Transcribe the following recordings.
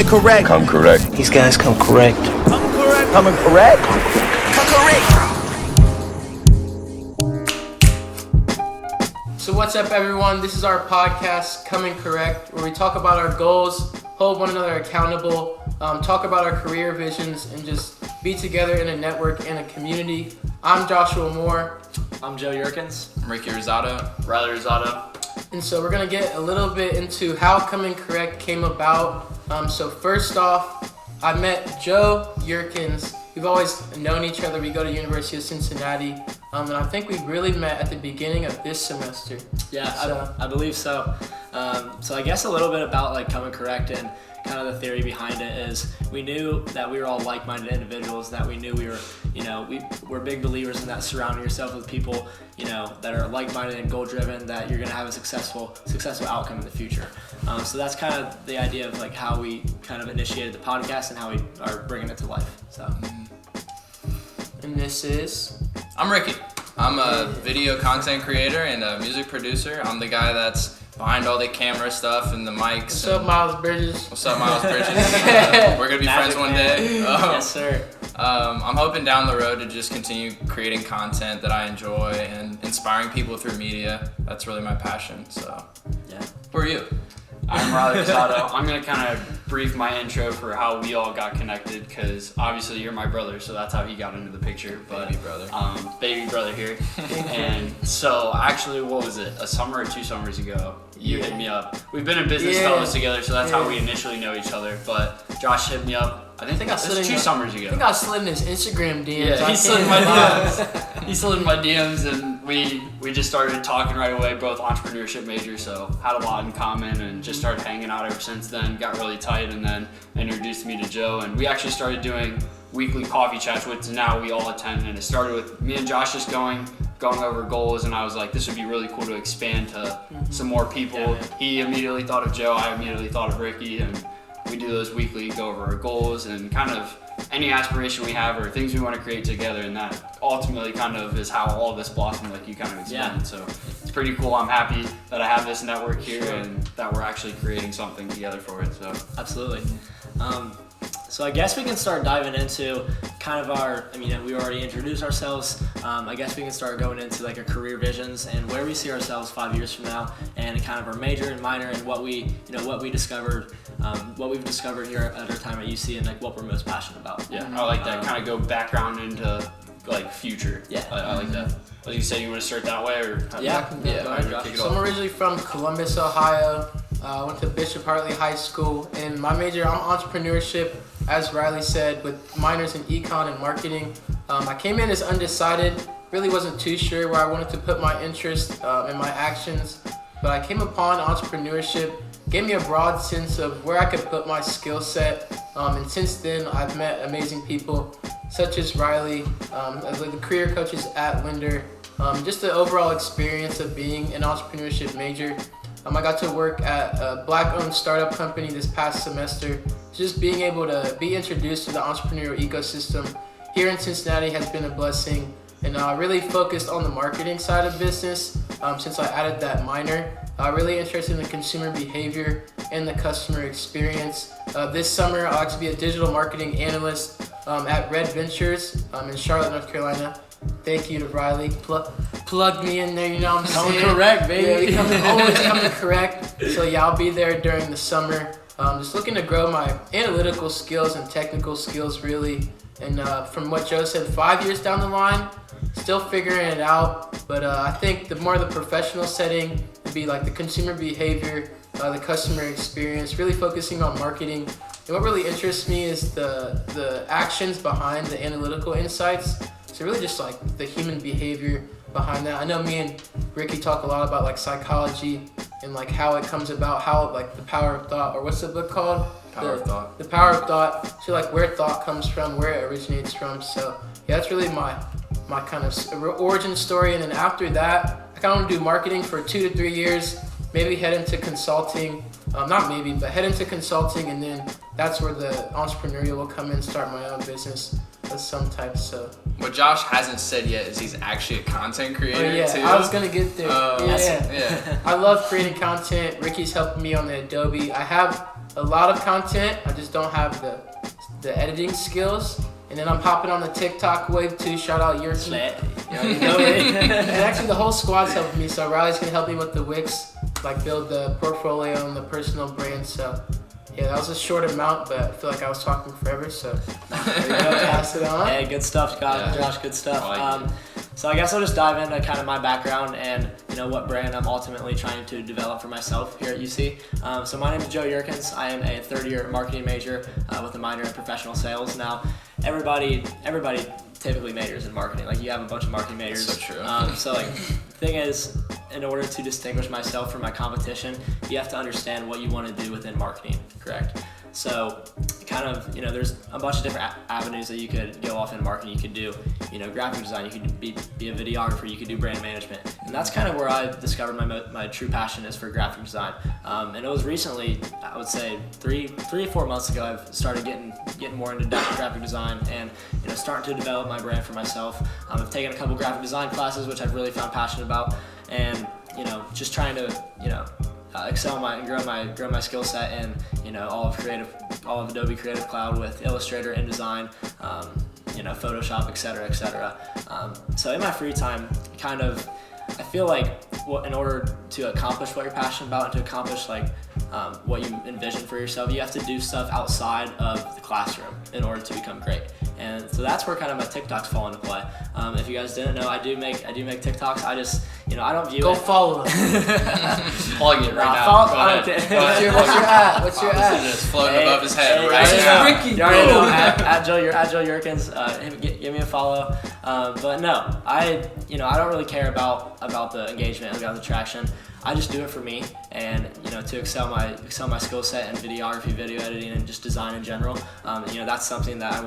Comin Correct. Come correct. These guys come correct. Come correct. Coming correct. Come correct. So what's up, everyone? This is our podcast, Comin Correct, where we talk about our goals, hold one another accountable, talk about our career visions, and just be together in a network and a community. I'm Joshua Moore. I'm Joe Yerkins. I'm Ricky Rosado. Riley Rosado. And so we're going to get a little bit into how Comin Correct came about. So first off, I met Joe Yerkins. We've always known each other. We go to University of Cincinnati. And I think we really met at the beginning of this semester. Yeah, So- I believe so. So I guess a little bit about like Comin Correct and kind of the theory behind it is we knew that we were all like-minded individuals, that we knew we were, we're big believers in that surrounding yourself with people, that are like-minded and goal-driven, that you're going to have a successful outcome in the future. So that's kind of the idea of like how we kind of initiated the podcast and how we are bringing it to life. So. And this is... I'm Ricky. I'm a video content creator and a music producer. I'm the guy that's behind all the camera stuff and the mics. What's up, Miles Bridges? What's up, Miles Bridges? We're going to be friends one day. Yes, sir. I'm hoping down the road to just continue creating content that I enjoy and inspiring people through media. That's really my passion. So, Yeah. Who are you? I'm Riley Rosado. I'm going to kind of brief my intro for how we all got connected because obviously you're my brother, so that's how he got into the picture. But Baby brother. Baby brother here. And so actually, what was it? A summer or 2 summers ago, you hit me up. We've been in business fellows together, so that's how we initially know each other. But Josh hit me up. I think I it slid was in 2 your- summers I ago. think I slid in his Instagram DMs. Yeah, I he slid in can't my lie. DMs. He slid in my DMs, and we just started talking right away. Both entrepreneurship majors, so had a lot in common, and just started hanging out ever since then. Got really tight, and then introduced me to Joe, and we actually started doing weekly coffee chats, which now we all attend. And it started with me and Josh just going over goals, and I was like, this would be really cool to expand to some more people. Yeah. He immediately thought of Joe. I immediately thought of Ricky, and we do those weekly, go over our goals and kind of any aspiration we have or things we want to create together, and that ultimately kind of is how all this blossomed, like you kind of explained. Yeah. So it's pretty cool. I'm happy that I have this network here and that we're actually creating something together for it. So Absolutely. So I guess we can start diving into kind of we already introduced ourselves. I guess we can start going into like our career visions and where we see ourselves 5 years from now, and kind of our major and minor and what we discovered, what we've discovered here at our time at UC, and like what we're most passionate about. yeah, I like that. Kind of go background into like future. Yeah. I like that. As you say, you want to start that way or? Yeah. Yeah, Go ahead, Josh. kick it So I'm originally from Columbus, Ohio. I went to Bishop Hartley High School, and my major, I'm entrepreneurship, as Riley said, with minors in econ and marketing. I came in as undecided, really wasn't too sure where I wanted to put my interest and my actions, but I came upon entrepreneurship, gave me a broad sense of where I could put my skill set, and since then I've met amazing people such as Riley, the career coaches at Linder, just the overall experience of being an entrepreneurship major. I got to work at a Black-owned startup company this past semester. Just being able to be introduced to the entrepreneurial ecosystem here in Cincinnati has been a blessing, and really focused on the marketing side of business since I added that minor. Really interested in the consumer behavior and the customer experience. This summer, I'll actually be a digital marketing analyst at Red Ventures in Charlotte, North Carolina. Thank you to Riley. Plug me in there, you know what I'm saying? Coming correct, baby. Yeah, always coming correct. So yeah, I'll be there during the summer. Just looking to grow my analytical skills and technical skills, really. And from what Joe said, 5 years down the line, still figuring it out. But I think the more the professional setting would be like the consumer behavior, the customer experience, really focusing on marketing. And what really interests me is the actions behind the analytical insights. So really just like the human behavior behind that. I know me and Ricky talk a lot about like psychology and like how it comes about, how like the power of thought, or what's the book called? Power of Thought. The power of thought. So like where thought comes from, where it originates from. So yeah, that's really my kind of origin story. And then after that, I kind of want to do marketing for 2 to 3 years, maybe head into consulting. Not maybe, but head into consulting, and then that's where the entrepreneurial will come in, start my own business of some type. So What Josh hasn't said yet is he's actually a content creator too. I was gonna get there. Yeah. I love creating content. Ricky's helping me on the Adobe. I have a lot of content. I just don't have the editing skills. And then I'm hopping on the TikTok wave too. Shout out your team. And actually the whole squad's helping me. So Riley's gonna help me with the Wix, like build the portfolio and the personal brand. So yeah, that was a short amount, but I feel like I was talking forever. So there you go, pass it on. Hey, good stuff, Josh. Good stuff. So I guess I'll just dive into kind of my background and what brand I'm ultimately trying to develop for myself here at UC. So my name is Joe Yerkins. I am a third-year marketing major with a minor in professional sales. Now, everybody typically majors in marketing. Like you have a bunch of marketing majors. That's so true. So like the thing is, in order to distinguish myself from my competition, you have to understand what you want to do within marketing. Correct. So kind of, there's a bunch of different avenues that you could go off in marketing. You could do, graphic design, you could be a videographer, you could do brand management. And that's kind of where I discovered my true passion is for graphic design. And it was recently, I would say 3 or 4 months ago, I've started getting more into graphic design and, starting to develop my brand for myself. I've taken a couple graphic design classes, which I've really found passionate about, and, just trying to, excel and grow my skill set in all of Adobe Creative Cloud with Illustrator, InDesign, Photoshop, etc. So in my free time, I feel like in order to accomplish what you're passionate about and to accomplish what you envision for yourself, you have to do stuff outside of the classroom in order to become great. And so that's where kind of my TikToks fall into play. If you guys didn't know, I do make TikToks. I just, I don't view Go it. follow them. Plug it right now. Follow. Go ahead. What's your ad? Just floating above his head right This is now. Ricky. You already know, at Joe Yerkins, give me a follow. But no, I don't really care about the engagement, about the traction. I just do it for me, and to excel my skill set in videography, video editing, and just design in general. That's something that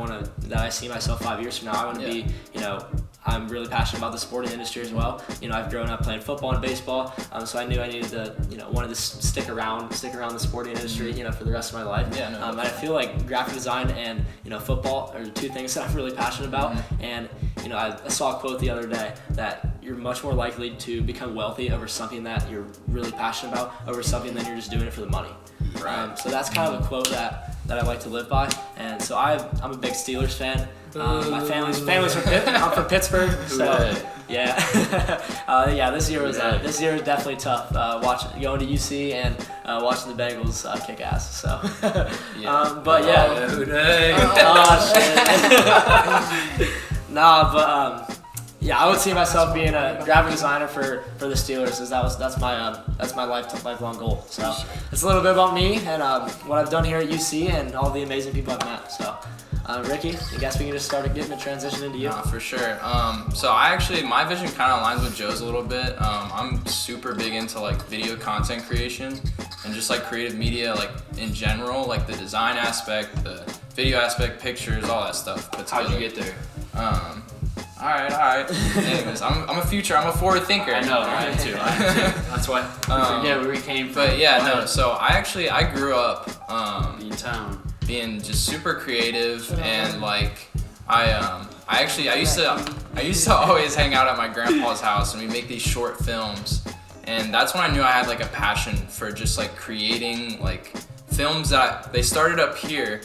I see myself 5 years from now. I want to be, I'm really passionate about the sporting industry as well. I've grown up playing football and baseball, so I knew I needed to, wanted to stick around the sporting industry, for the rest of my life. Yeah, no, and I feel like graphic design and football are two things that I'm really passionate about. And I saw a quote the other day that you're much more likely to become wealthy over something that you're really passionate about over something that you're just doing it for the money. Right. So that's kind of a quote that I like to live by. And so I'm a big Steelers fan. My family's from I'm from Pittsburgh, so yeah. This year was definitely tough. Going to UC and watching the Bengals kick ass. So, but yeah. I would see myself being a graphic designer for the Steelers, as that's my lifelong goal. So it's a little bit about me and what I've done here at UC and all the amazing people I've met. So. Ricky, I guess we can just start getting a transition into you. For sure. So my vision kind of aligns with Joe's a little bit. I'm super big into video content creation and just creative media in general, the design aspect, the video aspect, pictures, all that stuff. How'd you get there? All right. Anyways, I'm a forward thinker. I know, I am too. That's why we forget where we came from. But yeah, so I grew up being just super creative, and I used to always hang out at my grandpa's house, and we make these short films, and that's when I knew I had a passion for just creating films that they started up here,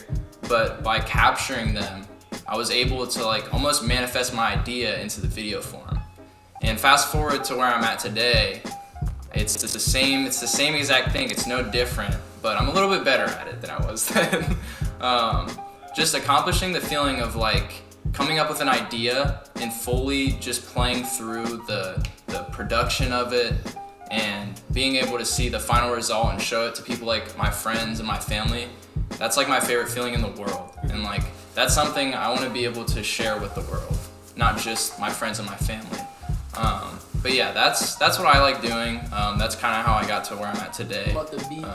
but by capturing them, I was able to almost manifest my idea into the video form. And fast forward to where I'm at today, it's the same exact thing. It's no different, but I'm a little bit better at it than I was then. Just accomplishing the feeling of coming up with an idea and fully just playing through the production of it and being able to see the final result and show it to people like my friends and my family. That's my favorite feeling in the world, and that's something I want to be able to share with the world, not just my friends and my family. But yeah, that's what I like doing. That's kind of how I got to where I'm at today. About the beats.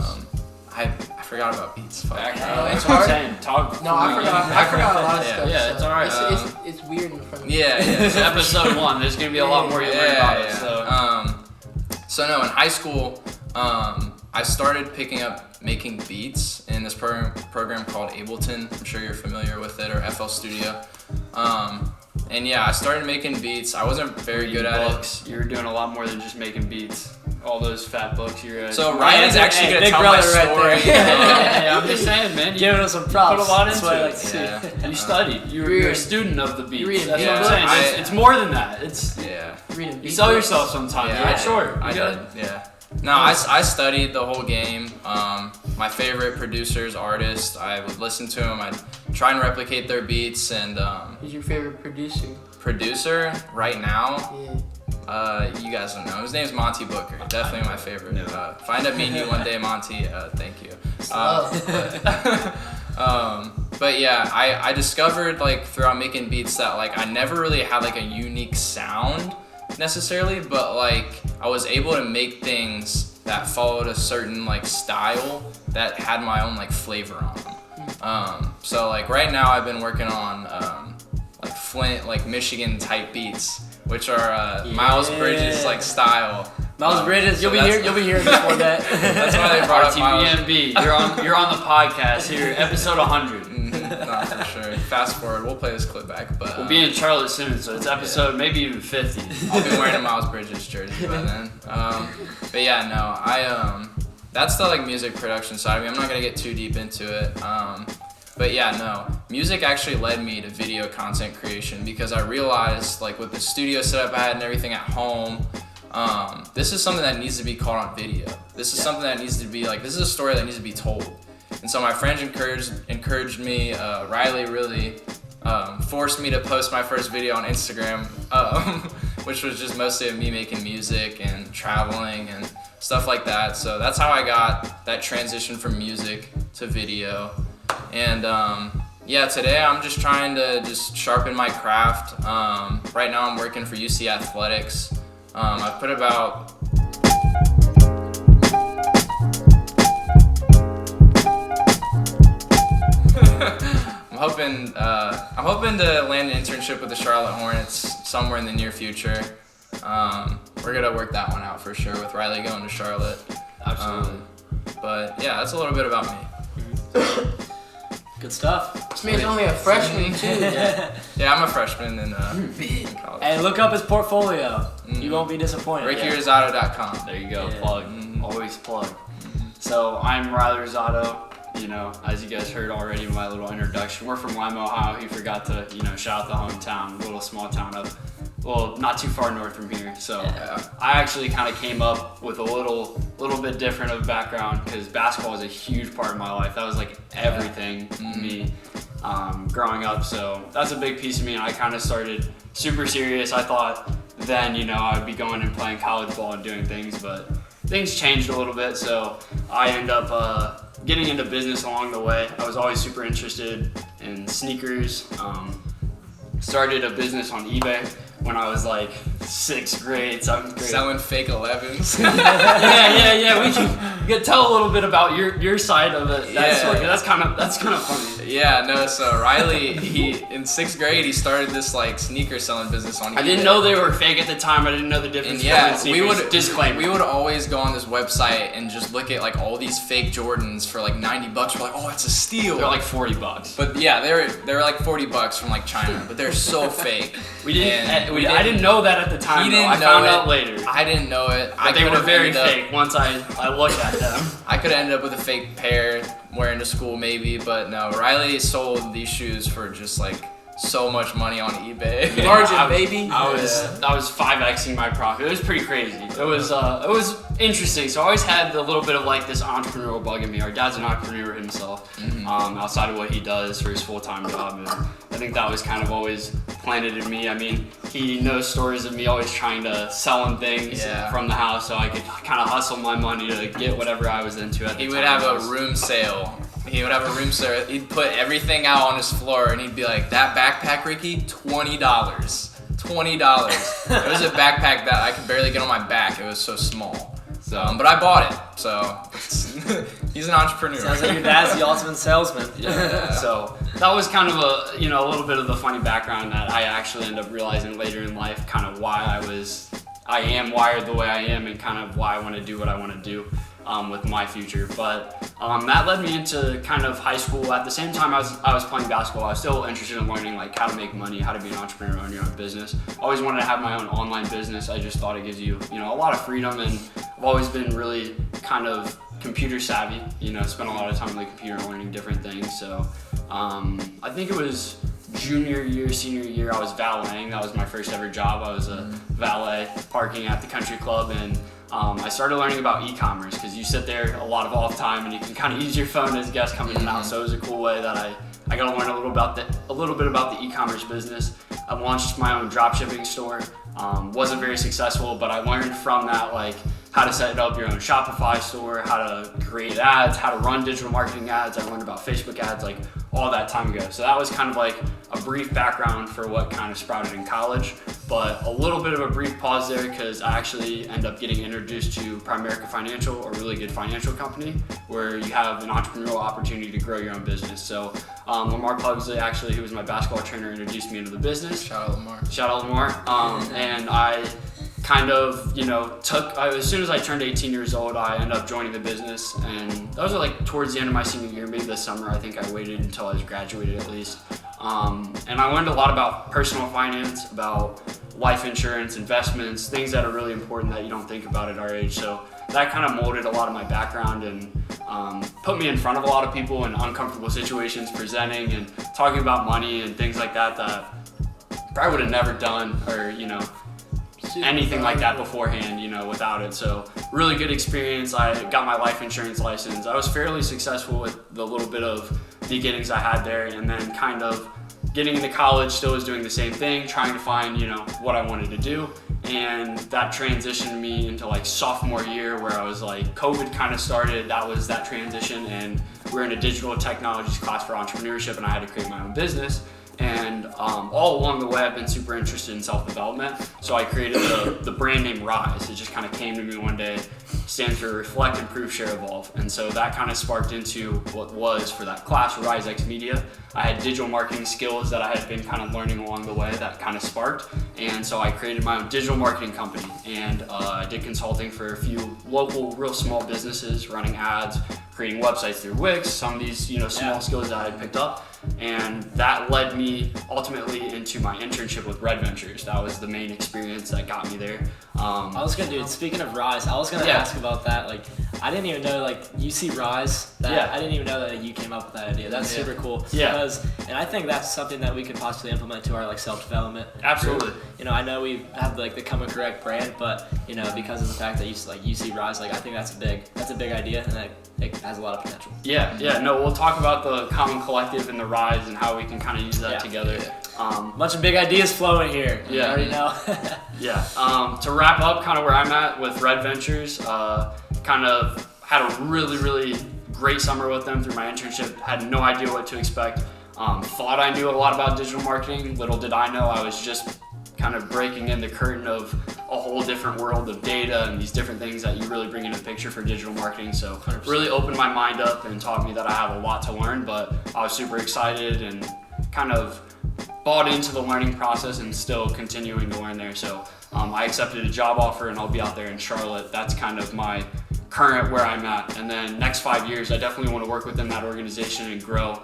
I forgot about beats. Fuck. It's hard. I forgot a lot of stuff. Yeah, it's alright. It's weird in front of me. Yeah. It's episode 1. There's gonna be a lot more you learn about it. So no, in high school, I started picking up making beats in this program called Ableton. I'm sure you're familiar with it, or FL Studio. And yeah, I started making beats. I wasn't very good at it. You were doing a lot more than just making beats. all those fat books you read. So Ryan's actually gonna big tell my brother right story. Hey, I'm just saying, man. Giving us some props. Put a lot That's into what I it. like to see. Yeah. You studied. You're a student of the beats. reading. That's Yeah. what I'm saying. It's more than that. It's Yeah. Reading you beat sell books. yourself sometimes, Yeah, right? Sure. I You did. got- Yeah. No, I studied the whole game. My favorite producers, artists, I would listen to them. I'd try and replicate their beats. And Who's your favorite producer? producer right now, Yeah. you guys don't know. His name's Monty Booker. Definitely my favorite. If I end up meeting you one day, Monty, thank you. But yeah, I discovered like throughout making beats that like I never really had like a unique sound necessarily, but like I was able to make things that followed a certain like style that had my own like flavor on them. So like right now I've been working on like Flint, like Michigan type beats, which are Miles Bridges like style. Miles Bridges, so you'll be hearing before that. That's why they brought up Miles. RTBMB, you're on the podcast here, episode 100. Not for sure. Fast forward, we'll play this clip back, but We'll be in Charlotte soon, so it's episode maybe even 50. I'll be wearing a Miles Bridges jersey by then. But yeah, no, that's the like music production side of me. I'm not gonna get too deep into it. But yeah, no, music actually led me to video content creation because I realized like with the studio setup I had and everything at home, this is something that needs to be caught on video. This is something that needs to be like, this is a story that needs to be told. And so my friends encouraged me. Riley really forced me to post my first video on Instagram, which was just mostly of me making music and traveling and stuff like that. So that's how I got that transition from music to video. And yeah, today I'm just trying to just sharpen my craft. Right now I'm working for UC Athletics. I've put about I'm hoping to land an internship with the Charlotte Hornets somewhere in the near future. We're gonna work that one out for sure with Riley going to Charlotte. Absolutely. But yeah, that's a little bit about me. Good stuff. This man's only a freshman too. Yeah, I'm a freshman in college. Hey, look up his portfolio. You won't be disappointed. RickyRosado.com. There you go, Yeah. plug. Always plug. So I'm Riley Rosado. You know, as you guys heard already in my little introduction, we're from Lima, Ohio. He forgot to, shout out the hometown, little small town up, well, not too far north from here. So I actually kind of came up with a little bit different of a background because basketball was a huge part of my life. That was like everything to me growing up. So that's a big piece of me, and I kind of started super serious. I thought then, I'd be going and playing college ball and doing things, but things changed a little bit. So I ended up getting into business along the way. I was always super interested in sneakers. Started a business on eBay when I was like 6th grade, 7th grade. Selling fake 11s. yeah. We can tell a little bit about your side of it. That's kind of funny. Yeah, no. So Riley, he in 6th grade, he started this like sneaker selling business on eBay. I didn't know they were fake at the time. I didn't know the difference between sneakers. Disclaimer. We would always go on this website and just look at like all these fake Jordans for like $90. We're like, oh, it's a steal. They're like $40. But yeah, they were like $40 from like China, but they're so fake. I didn't know that at the time. I found out later. I didn't know it. But they were very fake once I looked at them. I could have ended up with a fake pair wearing to school maybe, but no. Riley sold these shoes for just like so much money on eBay. Margin, baby. I was 5xing my profit. It was pretty crazy. It was interesting. So I always had the little bit of like this entrepreneurial bug in me. Our dad's an entrepreneur himself, outside of what he does for his full-time job, and I think that was kind of always planted in me. I mean, he knows stories of me always trying to sell him things from the house, so I could kind of hustle my money to get whatever I was into at the time. He would have a room sale. He'd put everything out on his floor, and he'd be like, "That backpack, Ricky, $20. $20." It was a backpack that I could barely get on my back. It was so small. So, but I bought it. So he's an entrepreneur. Sounds like your dad's the ultimate salesman. Yeah. So that was kind of a little bit of the funny background that I actually ended up realizing later in life, kind of why I am wired the way I am, and kind of why I want to do what I want to do with my future. But that led me into kind of high school. At the same time I was playing basketball, I was still interested in learning like how to make money, how to be an entrepreneur, own your own business. Always wanted to have my own online business. I just thought it gives you a lot of freedom, and I've always been really kind of computer savvy, spent a lot of time on the computer learning different things. So I think it was junior year, senior year, I was valeting. That was my first ever job. I was a valet parking at the country club, and I started learning about e-commerce because you sit there a lot of off time and you can kind of use your phone as guests coming in and out. So it was a cool way that I got to learn a little bit about the e-commerce business. I launched my own dropshipping store. Wasn't very successful, but I learned from that like how to set up your own Shopify store, how to create ads, how to run digital marketing ads. I learned about Facebook ads like all that time ago. So that was kind of like a brief background for what kind of sprouted in college, but a little bit of a brief pause there because I actually ended up getting introduced to Primerica Financial, a really good financial company where you have an entrepreneurial opportunity to grow your own business. So Lamar Pugsley, actually, who was my basketball trainer, introduced me into the business. Shout out Lamar. Shout out Lamar. And I kind of, as soon as I turned 18 years old, I ended up joining the business, and that was like towards the end of my senior year, maybe this summer. I think I waited until I was graduated at least. And I learned a lot about personal finance, about life insurance, investments, things that are really important that you don't think about at our age. So that kind of molded a lot of my background and put me in front of a lot of people in uncomfortable situations, presenting and talking about money and things like that I would have never done, or anything like that beforehand, without it. So really good experience. I got my life insurance license. I was fairly successful with the little bit of beginnings I had there, and then kind of getting into college, still was doing the same thing, trying to find, what I wanted to do. And that transitioned me into like sophomore year where I was like, COVID kind of started. That was that transition, and we're in a digital technologies class for entrepreneurship, and I had to create my own business. And all along the way, I've been super interested in self-development. So I created the brand name Rise. It just kind of came to me one day. Stands for Reflect, Improve, Share, Evolve. And so that kind of sparked into what was for that class, Rise X Media. I had digital marketing skills that I had been kind of learning along the way that kind of sparked. And so I created my own digital marketing company. And I did consulting for a few local, real small businesses, running ads, creating websites through Wix, some of these, small skills that I had picked up. And that led me ultimately into my internship with Red Ventures. That was the main experience that got me there. Speaking of Rise, I was gonna ask about that. Like, I didn't even know, you see Rise, I didn't even know that you came up with that idea. That's super cool. Yeah. And I think that's something that we could possibly implement to our self-development. Absolutely. I know we have the Comin Correct brand, but because of the fact that you see Rise, I think that's a big idea, and it has a lot of potential. No, we'll talk about the Comin Collective and the Rise and how we can kind of use that together. Bunch of big ideas flowing here. You already know. To wrap up kind of where I'm at with Red Ventures, kind of had a really, really great summer with them through my internship. Had no idea what to expect. Thought I knew a lot about digital marketing. Little did I know I was just kind of breaking in the curtain of a whole different world of data and these different things that you really bring into the picture for digital marketing. So 100%. Really opened my mind up and taught me that I have a lot to learn, but I was super excited and kind of bought into the learning process and still continuing to learn there. So I accepted a job offer and I'll be out there in Charlotte. That's kind of my current where I'm at. And then next 5 years, I definitely want to work within that organization and grow,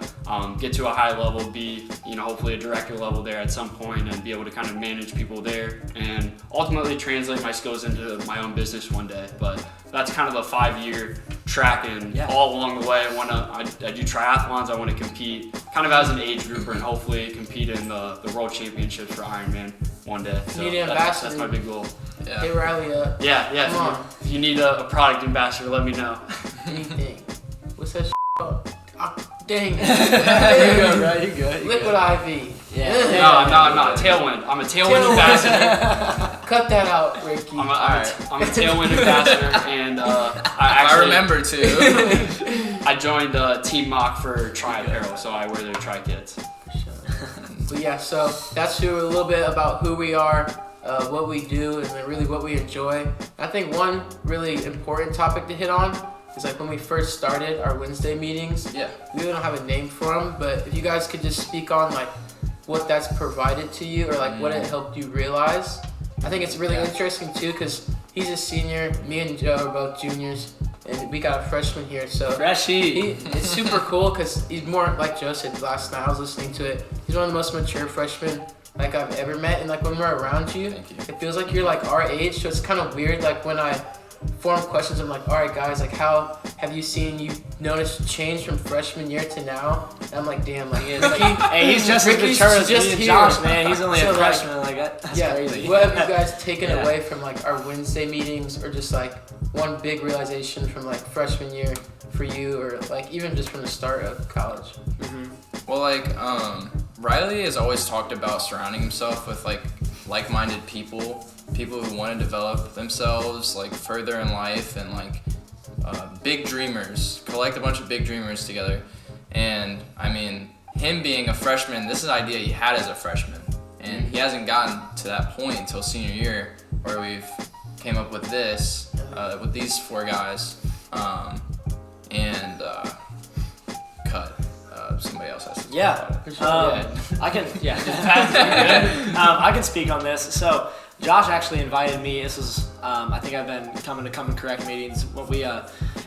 get to a high level, be, hopefully a director level there at some point and be able to kind of manage people there and ultimately translate my skills into my own business one day. But that's kind of a 5-year track, and all along the way, I do triathlons. I want to compete kind of as an age grouper and hopefully compete in the world championships for Ironman one day. So that's my big goal. Yeah. Hey Riley, If you need a product ambassador, let me know. anything. What's that called? Dang. You're good, right? You're good. Liquid IV. Yeah. No, I'm not. Tailwind. I'm a Tailwind ambassador. Cut that out, Ricky. I'm a Tailwind ambassador, and I remember to. I joined Team Mock for Tri Apparel, so I wear their Tri kits. But so that's a little bit about who we are, what we do, and then really what we enjoy. I think one really important topic to hit on is when we first started our Wednesday meetings. Yeah. We don't have a name for them, but if you guys could just speak on what that's provided to you or what it helped you realize. I think it's really interesting too because he's a senior, me and Joe are both juniors, and we got a freshman here. So Freshie. it's super cool because he's more, like Joe said last night, I was listening to it, he's one of the most mature freshmen I've ever met. And when we're around you, it feels like you're our age. So it's kind of weird when I form questions. I'm like, all right, guys, like, how have you noticed change from freshman year to now? And I'm like, damn, like, hey, he's just as Ricky's mature as just me and here. Josh, man. He's only So, a like, freshman. Like, that's yeah, crazy. what have you guys taken Yeah. away from like our Wednesday meetings, or just like one big realization from like freshman year for you, or like even just from the start of college? Well, like, Riley has always talked about surrounding himself with like-minded people who want to develop themselves like further in life, and like big dreamers, collect a bunch of big dreamers together. And I mean, him being a freshman, this is an idea he had as a freshman, and he hasn't gotten to that point until senior year, where we've came up with this, with these 4 guys, and cut. Somebody else has to talk about it. I can. Yeah, I can speak on this. So Josh actually invited me. This is I think I've been coming to Comin Correct meetings when we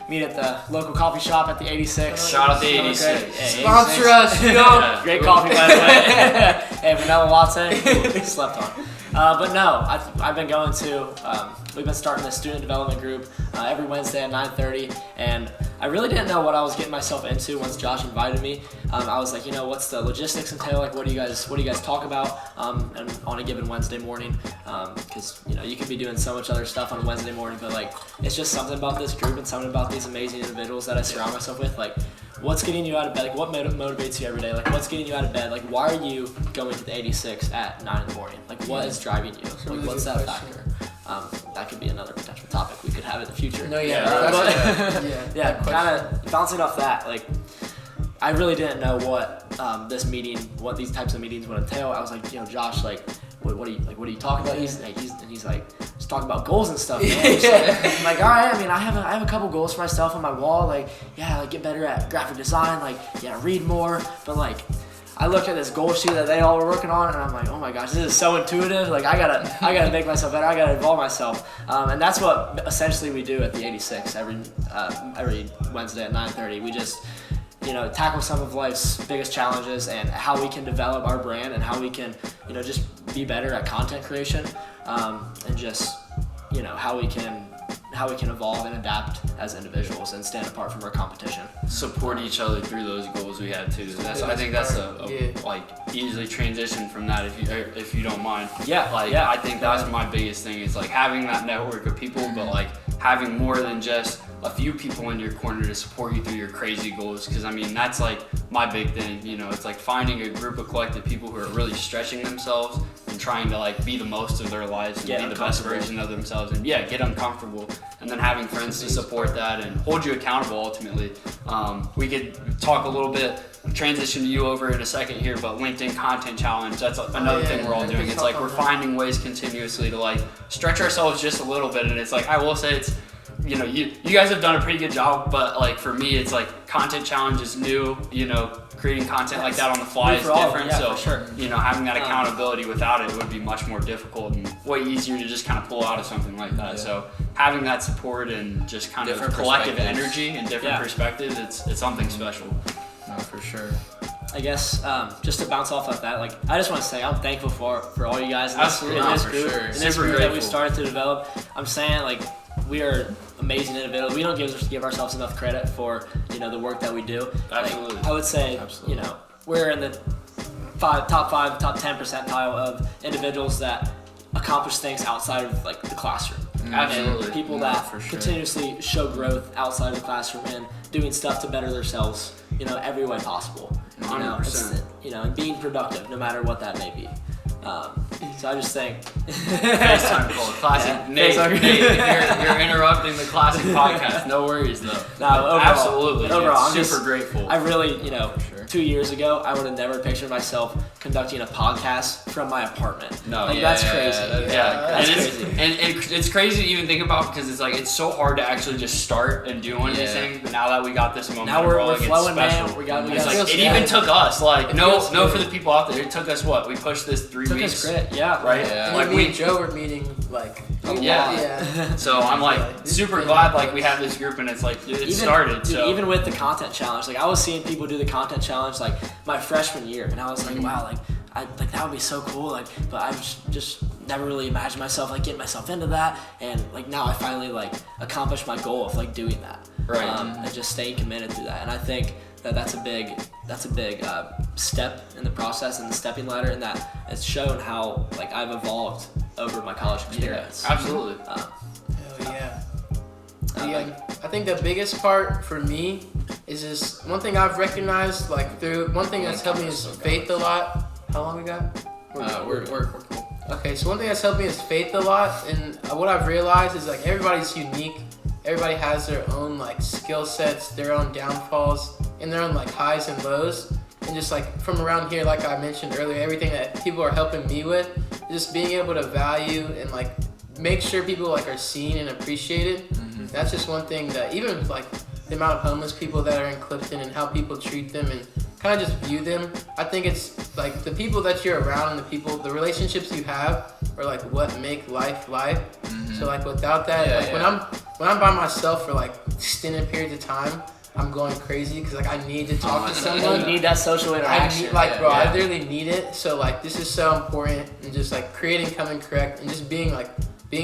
meet at the local coffee shop at the 86. Shout out to Comin 86. Correct. Hey, Sponsor us, yo! Great coffee, by the way. Hey, vanilla latte. Slept on. But no, I've been going to, we've been starting this student development group every Wednesday at 9:30, and I really didn't know what I was getting myself into once Josh invited me. I was like, what's the logistics entail? Like, what do you guys talk about and on a given Wednesday morning? Because you could be doing so much other stuff on a Wednesday morning, but like, it's just something about this group and something about these amazing individuals that I surround myself with. Like, what's getting you out of bed? Like, what motivates you every day? Like, what's getting you out of bed? Like, why are you going to the 86 at 9 in the morning? Like, what is driving you? Like, what's that factor? That could be another potential topic we could have in the future. No, yeah, yeah, kind of bouncing off that. Like, I really didn't know what what these types of meetings would entail. I was like, Josh, like, what are you talking about? He's like, just talking about goals and stuff. Man. I'm like, all right. I mean, I have a couple goals for myself on my wall. Like, yeah, like get better at graphic design. Like, yeah, read more. But like, I look at this goal sheet that they all were working on, and I'm like, oh my gosh, this is so intuitive. Like, I gotta make myself better. I gotta evolve myself. And that's what essentially we do at the 86 every Wednesday at 9:30. We just tackle some of life's biggest challenges and how we can develop our brand and how we can, just be better at content creation, and just, how we can evolve and adapt as individuals and stand apart from our competition. Support each other through those goals we had too. I think that's like easily transition from that if you don't mind. Yeah. I think that's my biggest thing is like having that network of people, but like having more than just a few people in your corner to support you through your crazy goals. Because I mean, that's like my big thing. It's like finding a group of collective people who are really stretching themselves and trying to like be the most of their lives and be the best version of themselves, and get uncomfortable, and then having friends to support that and hold you accountable. Ultimately, we could talk a little bit, transition to you over in a second here, but LinkedIn Content Challenge, that's another thing we're all doing. It's like we're finding ways continuously to like stretch ourselves just a little bit, and it's like I will say it's you guys have done a pretty good job, but like for me it's like Content Challenge is new, creating content like that on the fly is different. For sure. Having that accountability without it would be much more difficult and way easier to just kind of pull out of something like that. So having that support and just kind of collective energy and different perspectives, it's something special. No, for sure. I guess just to bounce off of that, like I just want to say I'm thankful for all you guys in this group, in this group that we've started to develop. I'm saying like we are amazing individuals. We don't give ourselves enough credit for the work that we do. Absolutely. Like, I would say we're in the top 10 percentile of individuals that accomplish things outside of like the classroom. Absolutely. And people that continuously show growth outside of the classroom and doing stuff to better themselves, every way possible. 100%. And being productive, no matter what that may be. So I just think FaceTime call, classic. Nate, you're interrupting the classic podcast. No worries though. No, overall, absolutely. Overall, I'm super grateful. I really, 2 years ago, I would have never pictured myself conducting a podcast from my apartment. No, that's crazy. That's crazy. And it's crazy to even think about because it's like it's so hard to actually just start and do anything. But now that we got this momentum, now we're flowing, special. man. We got it even took us no for the people out there. It took us what? We pushed this 3 weeks. Us grit, right? Yeah. And me and Joe were meeting like So I'm like super glad like we have this group and it's like it started. So even with the content challenge, like I was seeing people do the content challenge like my freshman year, and I was like, wow, like that would be so cool. Like, but I'm just never really imagined myself like getting myself into that, and like now I finally like accomplished my goal of like doing that, Right. And just staying committed to that. And I think that's a big step in the process and the stepping ladder, and that it's shown how like I've evolved over my college experience. Absolutely. Hell yeah. Like, I think the biggest part for me is just one thing I've recognized, like through one thing that's helped me is faith a lot. How long we got? We're cool. Okay, so one thing that's helped me is faith a lot, and what I've realized is like everybody's unique. Everybody has their own like skill sets, their own downfalls, and their own like highs and lows. And just like from around here, like I mentioned earlier, everything that people are helping me with, just being able to value and like make sure people like are seen and appreciated. That's just one thing that even like the amount of homeless people that are in Clifton and how people treat them and kind of just view them. I think it's like the people that you're around and the relationships you have are like what make life life. So like without that, when I'm by myself for like extended periods of time, I'm going crazy because like I need to talk to someone. you need that social interaction. I literally need it. So like this is so important, and just like creating Comin Correct and just being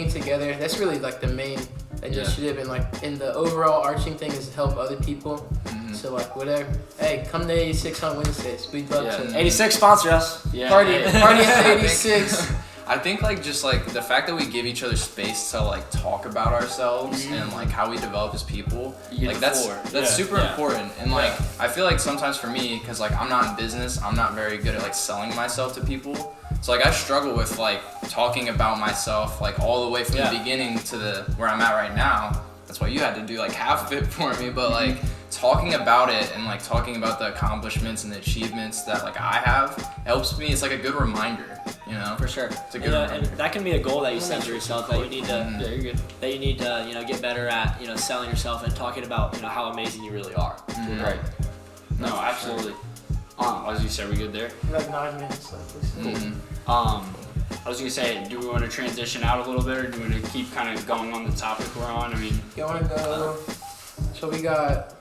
together. That's really like the main initiative, and like in the overall arching thing is to help other people. So like whatever. Hey, come to 86 on Wednesdays. We'd love to. 86 sponsor us. Yeah. Party at 86. I think like just like the fact that we give each other space to like talk about ourselves and like how we develop as people, like that's super important. And like I feel like sometimes for me, because like I'm not in business, I'm not very good at like selling myself to people. So like I struggle with like talking about myself like all the way from the beginning to where I'm at right now. That's why you had to do like half of it for me, but like talking about it and like talking about the accomplishments and the achievements that like I have helps me. It's like a good reminder, you know. For sure. It's a good reminder. And that can be a goal that you set for yourself, that you need to get better at, selling yourself and talking about, how amazing you really are. Right. No, absolutely. As you said, we good there? Like 9 minutes left. I was gonna say, do we want to transition out a little bit, or do we want to keep kind of going on the topic we're on? I mean, You want to go? So we got.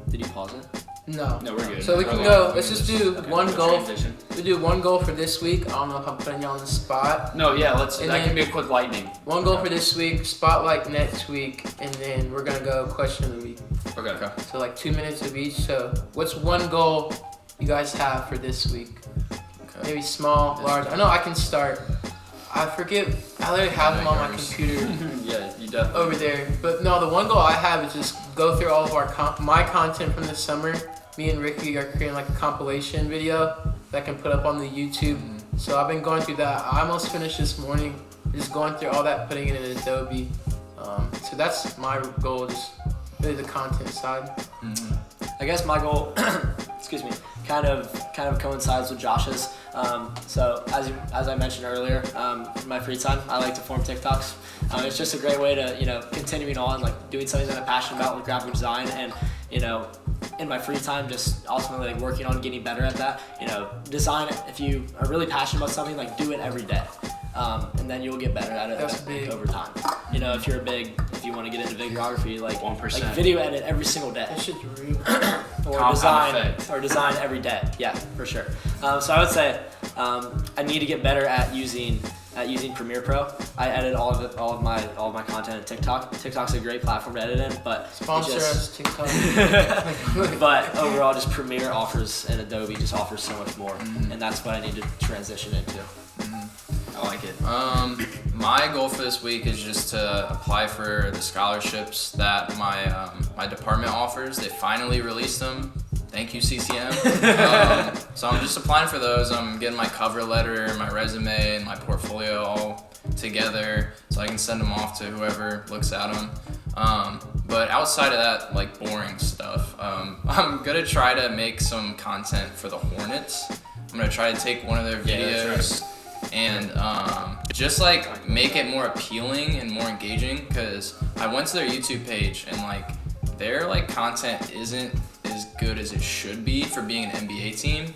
Did you pause it? No. no, we're good. So we can Okay. go. Let's just do one we'll goal. transition. We do one goal for this week. I don't know if I'm putting you on the spot. No, yeah, And that then- can be a quick lightning. One goal for this week, spotlight next week, and then we're gonna go question of the week. Okay. So like 2 minutes of each. So what's one goal you guys have for this week? Okay. Maybe small, large. I know I can start. I forget. I literally have them on my computer Yeah, you definitely. over there. But no, the one goal I have is just go through all of my content from the summer. Me and Ricky are creating like a compilation video that I can put up on the YouTube. So I've been going through that. I almost finished this morning, just going through all that, putting it in Adobe. So that's my goal, just really the content side. I guess my goal, excuse me, kind of coincides with Josh's. So as I mentioned earlier, in my free time, I like to form TikToks. It's just a great way to continuing on like doing something that I'm passionate about with graphic design, and in my free time, just ultimately like working on getting better at that. Design. If you are really passionate about something, like do it every day. And then you'll get better at it That's big. over time. If you want to get into videography, like 1%. like video edit every single day. That shit's real. Or Compound effect. design every day. Yeah, for sure. So I would say I need to get better at using Premiere Pro. I edit all of my content at TikTok. TikTok's a great platform to edit in, but Sponsor us, TikTok. but overall, just Premiere offers and Adobe just offers so much more, and that's what I need to transition into. I like it. My goal for this week is just to apply for the scholarships that my department offers. They finally released them. Thank you, CCM. So I'm just applying for those. I'm getting my cover letter, my resume, and my portfolio all together so I can send them off to whoever looks at them. But outside of that, like boring stuff, I'm gonna try to make some content for the Hornets. I'm gonna try to take one of their videos and just like make it more appealing and more engaging, because I went to their YouTube page and like their like content isn't as good as it should be for being an NBA team.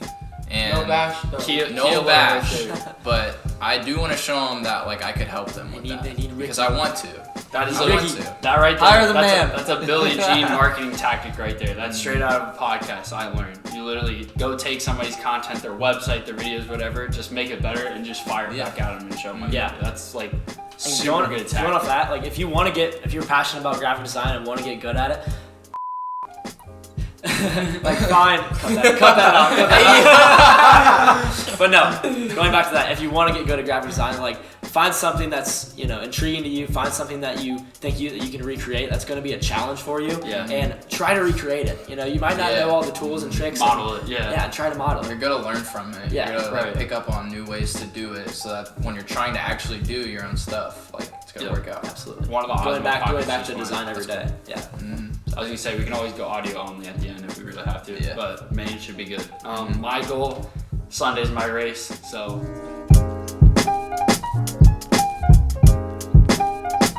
And No bash, though. no bash, but I do want to show them that like I could help them with They that need Ricky. because I want to. That is I a want to. that right there. Hire the that's man. That's a Billie Jean marketing tactic right there. That's straight out of a podcast I learned. You literally go take somebody's content, their website, their videos, whatever, just make it better and just fire it back at them and show them. That's like super good tactic. Going off that, like if you're passionate about graphic design and want to get good at it, like fine, cut that out. But no, going back to that, if you want to get good at graphic design, like find something that's intriguing to you. Find something that you think that you can recreate. That's going to be a challenge for you. And try to recreate it. You might not know all the tools and tricks. Model it. And try to model it. You're gonna learn from it. Yeah, You're gonna pick up on new ways to do it, so that when you're trying to actually do your own stuff, like it's gonna work out. Absolutely. One of the going back to design every day. Yeah. I was gonna say we can always go audio only at the end if we really have to, but main should be good. My goal, Sunday's my race, so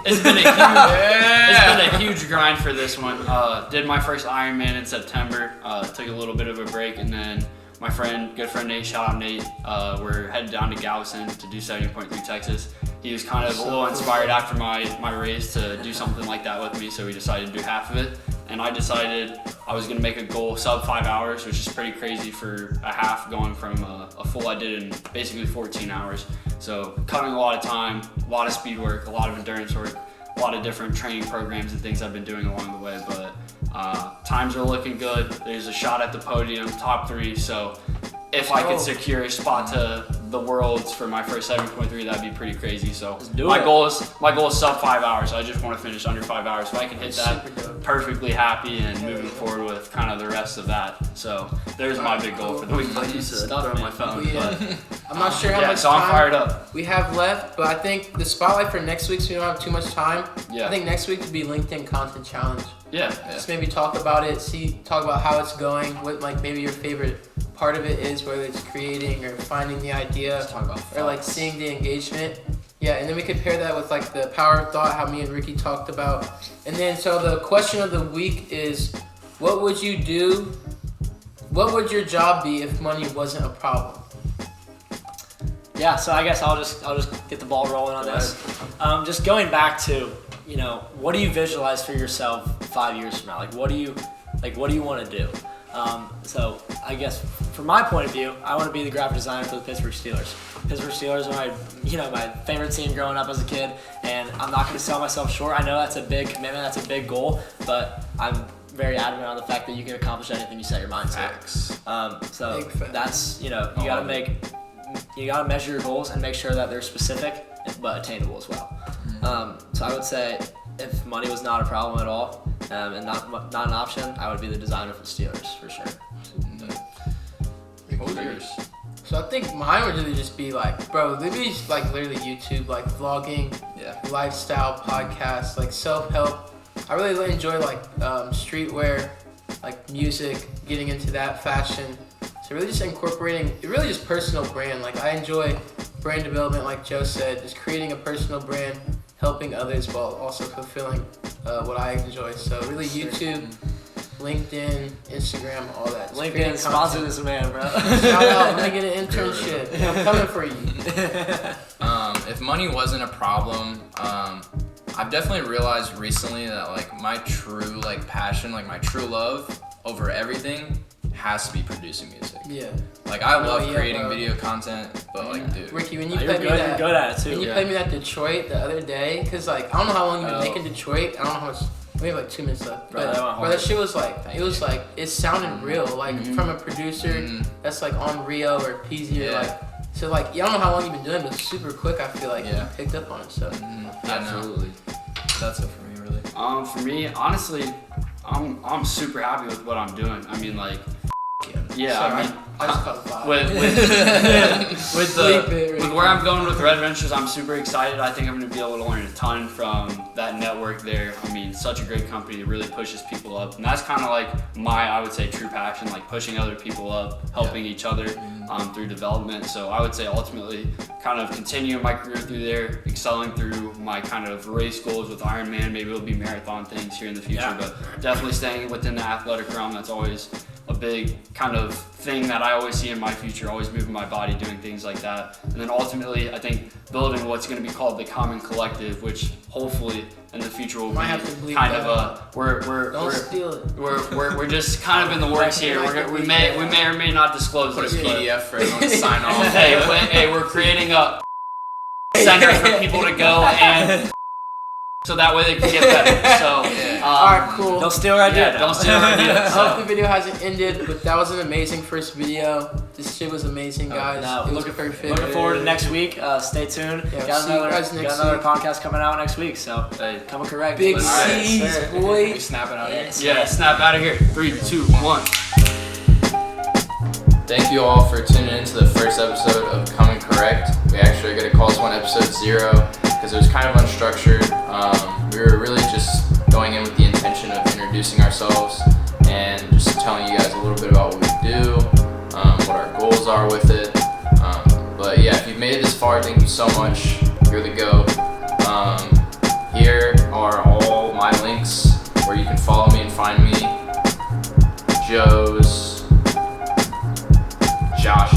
it's been a huge grind for this one. Did my first Ironman in September. Took a little bit of a break, and then my good friend Nate, shout out Nate. We're headed down to Galveston to do 70.3 Texas. He was kind of a little inspired after my race to do something like that with me, so we decided to do half of it. And I decided I was going to make a goal sub 5 hours, which is pretty crazy for a half, going from a full I did in basically 14 hours. So cutting a lot of time, a lot of speed work, a lot of endurance work, a lot of different training programs and things I've been doing along the way. But times are looking good. There's a shot at the podium, top 3. So if I could secure a spot to the Worlds for my first 7.3, that'd be pretty crazy. So my goal is sub 5 hours. I just want to finish under 5 hours. If I can hit that, perfectly happy and moving forward with kind of the rest of that. So there's my big goal for the week. I used to throw my phone, but I'm not sure how much so I'm fired up. We have left, but I think the spotlight for next week, so we don't have too much time. Yeah. I think next week would be LinkedIn Content Challenge. Yeah. Just maybe talk about it, talk about how it's going, what like maybe your favorite part of it is, whether it's creating or finding the idea, or like seeing the engagement. Yeah, and then we could pair that with like the power of thought, how me and Ricky talked about. And then so the question of the week is, what would you do? What would your job be if money wasn't a problem? Yeah, so I guess I'll just get the ball rolling on this. Just going back to, what do you visualize for yourself 5 years from now? Like, what do you want to do? So I guess from my point of view, I want to be the graphic designer for the Pittsburgh Steelers. Pittsburgh Steelers are my favorite team growing up as a kid, and I'm not going to sell myself short. I know that's a big commitment, that's a big goal, but I'm very adamant on the fact that you can accomplish anything you set your mind to. So that's, you gotta measure your goals and make sure that they're specific but attainable as well. So I would say if money was not a problem at all, and not an option, I would be the designer for the Steelers for sure. What was yours? So I think mine would really just be like, maybe like literally YouTube, like vlogging, lifestyle podcasts, like self-help. I really enjoy like streetwear, like music, getting into that, fashion. So really just incorporating, really just personal brand. Like I enjoy brand development, like Joe said, just creating a personal brand, helping others while also fulfilling what I enjoy. So really YouTube, LinkedIn, Instagram, all that. Just LinkedIn, sponsor this man, bro. Shout out, let me get an internship. I'm coming for you. If money wasn't a problem, I've definitely realized recently that like my true like passion, like my true love over everything has to be producing music. Yeah. Like I love creating video content, but like dude. Ricky, when you played me that, you're good at it too. when you played me that Detroit the other day, cause like I don't know how long you've been making Detroit. I don't know how much. We have like 2 minutes left. But that shit was like, it sounded real. Like from a producer that's like on Rio or PZ or like. So like, I don't know how long you've been doing, but super quick. I feel like you picked up on it. So Absolutely. That's it for me, really. For me, honestly, I'm super happy with what I'm doing. I mean, like, I just caught a vibe. with where I'm going with Red Ventures, I'm super excited. I think I'm going to be able to learn a ton from that network there. I mean, such a great company. It really pushes people up. And that's kind of like I would say, true passion, like pushing other people up, helping each other through development. So I would say ultimately kind of continuing my career through there, excelling through my kind of race goals with Ironman. Maybe it'll be marathon things here in the future, but definitely staying within the athletic realm. That's always a big kind of thing that I always see in my future, always moving my body, doing things like that. And then ultimately, I think building what's going to be called the Comin Collective, which hopefully in the future will Might be have to bleep kind that of a Don't steal it. we're just kind of in the works here. We may or may not disclose Put a this, but PDF for everyone to sign off. hey, we're creating a center for people to go and so that way they can get better. So Alright, cool. Don't steal our idea. yeah, don't steal our idea. I hope the video hasn't ended, but that was an amazing first video. This shit was amazing, guys. No, it was perfect. Looking forward to next week. Stay tuned. Yeah, got see you guys another, next got another week. podcast coming out next week. So Hey, Comin Correct. Big Let's- Alright, C's, sir. boy. We snapping out here. yeah, snap out of here. 3, 2, 1. Thank you all for tuning into the first episode of Comin Correct. We actually are going to call this one episode 0 because it was kind of unstructured. We were really just going in with the intention of introducing ourselves and just telling you guys a little bit about what we do, what our goals are with it. But yeah, if you've made it this far, thank you so much. You're the GOAT. Here are all my links where you can follow me and find me. Joe's, Josh